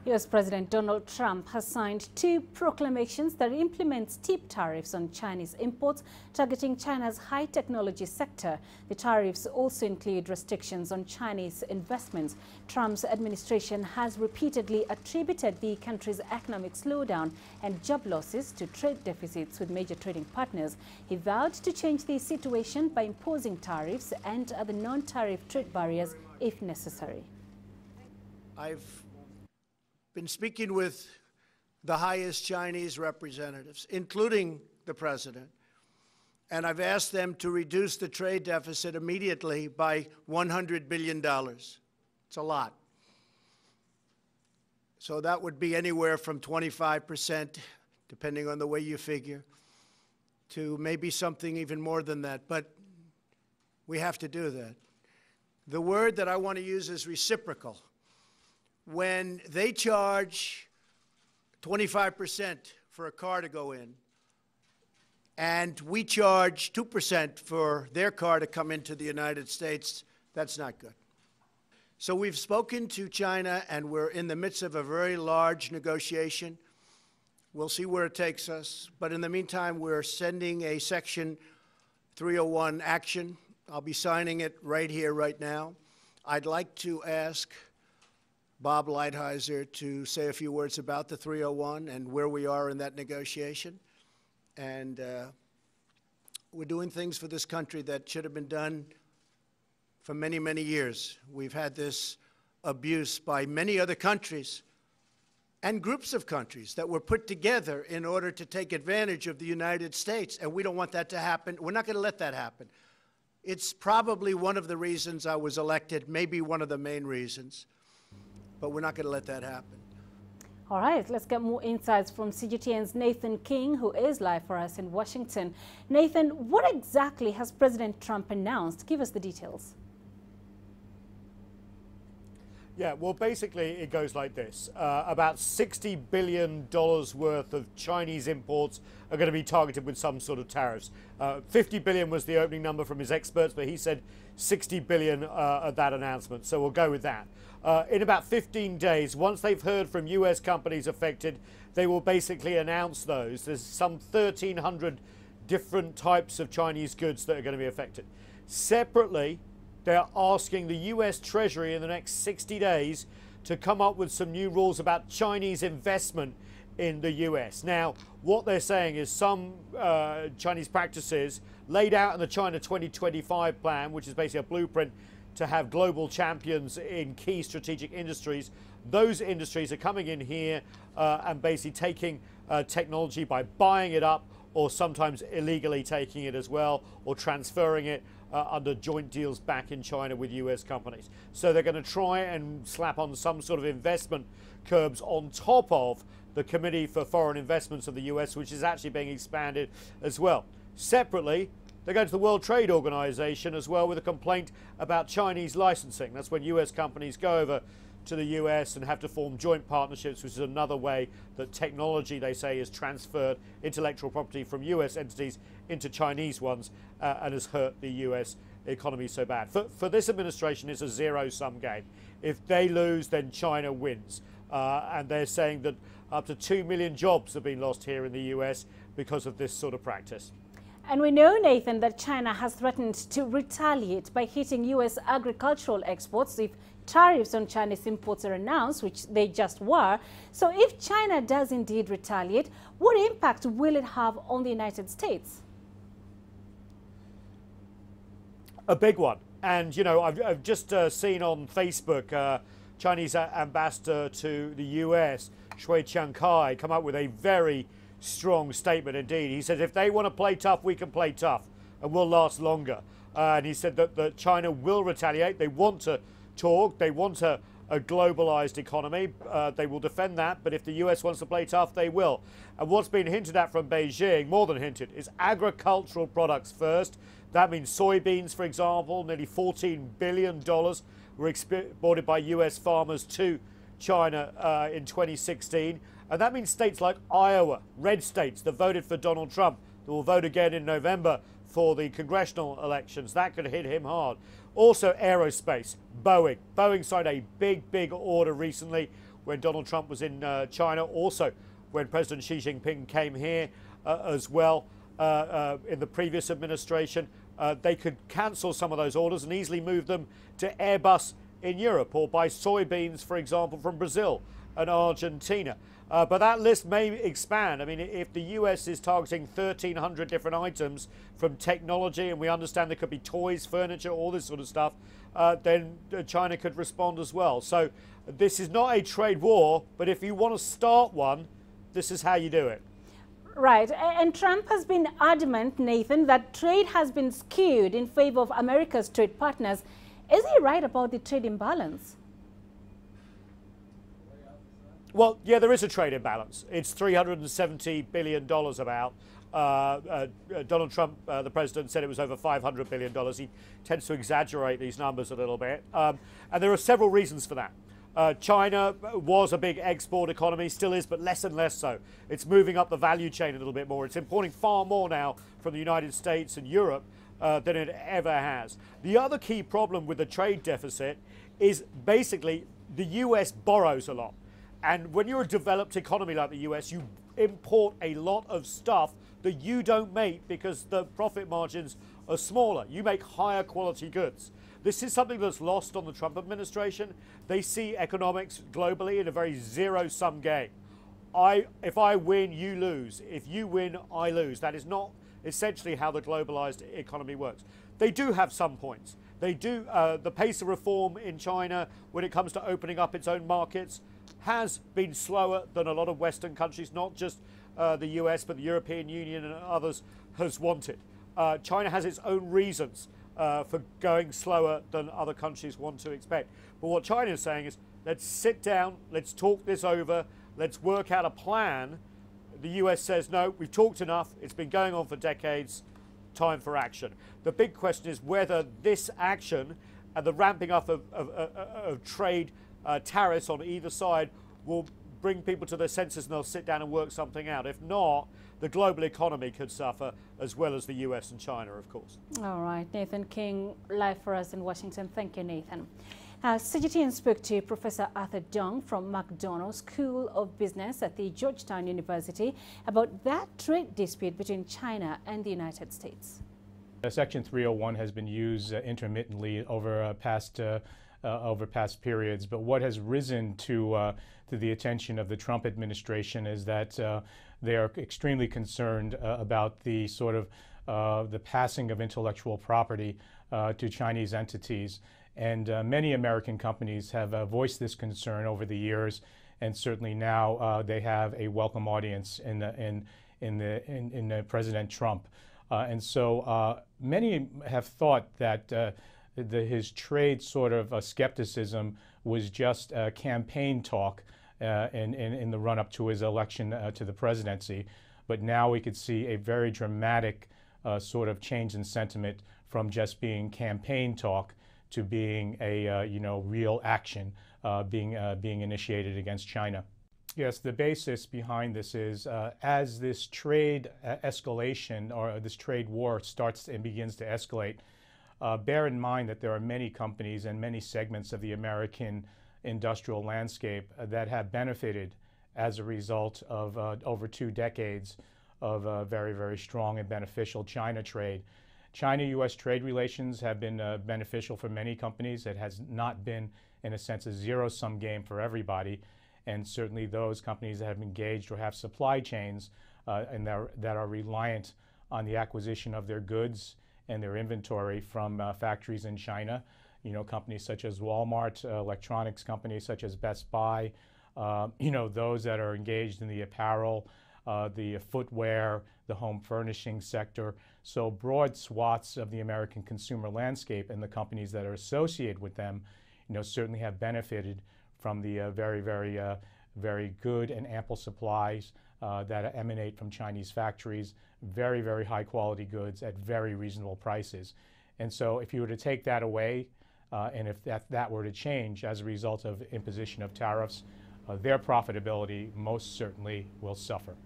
U.S. President Donald Trump has signed 2 proclamations that implement steep tariffs on Chinese imports, targeting China's high-technology sector. The tariffs also include restrictions on Chinese investments. Trump's administration has repeatedly attributed the country's economic slowdown and job losses to trade deficits with major trading partners. He vowed to change the situation by imposing tariffs and other non-tariff trade barriers if necessary. I've been speaking with the highest Chinese representatives, including the president, and I've asked them to reduce the trade deficit immediately by $100 billion. It's a lot. So that would be anywhere from 25%, depending on the way you figure, to maybe something even more than that. But we have to do that. The word that I want to use is reciprocal. When they charge 25% for a car to go in, and we charge 2% for their car to come into the United States, that's not good. So we've spoken to China, and we're in the midst of a very large negotiation. We'll see where it takes us. But in the meantime, we're sending a Section 301 action. I'll be signing it right here, right now. I'd like to ask Bob Lighthizer to say a few words about the 301 and where we are in that negotiation. And we're doing things for this country that should have been done for many, many years. We've had this abuse by many other countries and groups of countries that were put together in order to take advantage of the United States, and we don't want that to happen. We're not going to let that happen. It's probably one of the reasons I was elected, maybe one of the main reasons. But we're not going to let that happen. All right, let's get more insights from CGTN's Nathan King, who is live for us in Washington. Nathan, what exactly has President Trump announced? Give us the details. Yeah, well, basically it goes like this. About $60 billion worth of Chinese imports are going to be targeted with some sort of tariffs. 50 billion was the opening number from his experts, but he said 60 billion at that announcement. So we'll go with that. In about 15 days, once they've heard from US companies affected, they will basically announce those. There's some 1,300 different types of Chinese goods that are going to be affected. Separately, they're asking the US Treasury in the next 60 days to come up with some new rules about Chinese investment in the US. Now, what they're saying is some Chinese practices laid out in the China 2025 plan, which is basically a blueprint to have global champions in key strategic industries. Those industries are coming in here and basically taking technology by buying it up, or sometimes illegally taking it as well, or transferring it under joint deals back in China with US companies. So they're going to try and slap on some sort of investment curbs on top of the Committee for Foreign Investments of the US, which is actually being expanded as well. Separately, they're going to the World Trade Organization as well with a complaint about Chinese licensing. That's when US companies go over to the US and have to form joint partnerships, which is another way that technology, they say, is transferred, intellectual property from US entities into Chinese ones, and has hurt the US economy so bad. For this administration, it's a zero-sum game. If they lose, then China wins. And they're saying that up to 2 million jobs have been lost here in the US because of this sort of practice. And we know, Nathan, that China has threatened to retaliate by hitting US agricultural exports if tariffs on Chinese imports are announced, which they just were. So if China does indeed retaliate, what impact will it have on the United States? A big one. And, you know, I've just seen on Facebook Chinese ambassador to the US, Shui Qiangkai, come up with a very strong statement indeed. He said if they want to play tough, we can play tough and we'll last longer. And he said that China will retaliate. They want to talk. They want a globalized economy. They will defend that. But if the US wants to play tough, they will. And what's been hinted at from Beijing, more than hinted, is agricultural products first. That means soybeans, for example. Nearly $14 billion were exported by US farmers to China in 2016. And that means states like Iowa, red states that voted for Donald Trump, that will vote again in November for the congressional elections. That could hit him hard. Also aerospace, Boeing. Boeing signed a big order recently when Donald Trump was in China, also when President Xi Jinping came here as well in the previous administration. They could cancel some of those orders and easily move them to Airbus in Europe, or buy soybeans, for example, from Brazil and Argentina. But that list may expand. I mean, if the US is targeting 1,300 different items from technology, and we understand there could be toys, furniture, all this sort of stuff, then China could respond as well. So this is not a trade war, but if you want to start one, this is how you do it. Right. And Trump has been adamant, Nathan, that trade has been skewed in favor of America's trade partners. Is he right about the trade imbalance? Well, yeah, there is a trade imbalance. It's $370 billion about. Donald Trump, the president, said it was over $500 billion. He tends to exaggerate these numbers a little bit. And there are several reasons for that. China was a big export economy, still is, but less and less so. It's moving up the value chain a little bit more. It's importing far more now from the United States and Europe than it ever has. The other key problem with the trade deficit is basically the US borrows a lot. And when you're a developed economy like the US, you import a lot of stuff that you don't make because the profit margins are smaller. You make higher quality goods. This is something that's lost on the Trump administration. They see economics globally in a very zero-sum game. If I win, you lose. If you win, I lose. That is not essentially how the globalized economy works. They do have some points. They do. The pace of reform in China when it comes to opening up its own markets has been slower than a lot of Western countries, not just the US, but the European Union and others has wanted. China has its own reasons for going slower than other countries want to expect. But what China is saying is, let's sit down, let's talk this over, let's work out a plan. The US says, no, we've talked enough, it's been going on for decades, time for action. The big question is whether this action and the ramping up of trade tariffs on either side will bring people to their senses and they'll sit down and work something out. If not, the global economy could suffer, as well as the US and China, of course. All right, Nathan King, live for us in Washington. Thank you, Nathan. CGTN spoke to Professor Arthur Dong from McDonough School of Business at the Georgetown University about that trade dispute between China and the United States. Section 301 has been used intermittently over past periods, but what has risen to the attention of the Trump administration is that they are extremely concerned about the sort of the passing of intellectual property to Chinese entities. And many American companies have voiced this concern over the years, and certainly now they have a welcome audience in President Trump. And so many have thought that his trade sort of skepticism was just campaign talk in the run-up to his election to the presidency. But now we could see a very dramatic sort of change in sentiment from just being campaign talk to being a real action being initiated against China. Yes, the basis behind this is as this trade escalation or this trade war starts and begins to escalate, bear in mind that there are many companies and many segments of the American industrial landscape that have benefited as a result of over 2 decades of very, very strong and beneficial China trade. China-U.S. trade relations have been beneficial for many companies. It has not been, in a sense, a zero-sum game for everybody. And certainly those companies that have engaged or have supply chains that are reliant on the acquisition of their goods and their inventory from factories in China, companies such as Walmart, electronics companies such as Best Buy, those that are engaged in the apparel, the footwear, the home furnishing sector. So broad swaths of the American consumer landscape and the companies that are associated with them, certainly have benefited from the very good and ample supplies that emanate from Chinese factories, very, very high quality goods at very reasonable prices. And so if you were to take that away, and if that were to change as a result of imposition of tariffs, their profitability most certainly will suffer.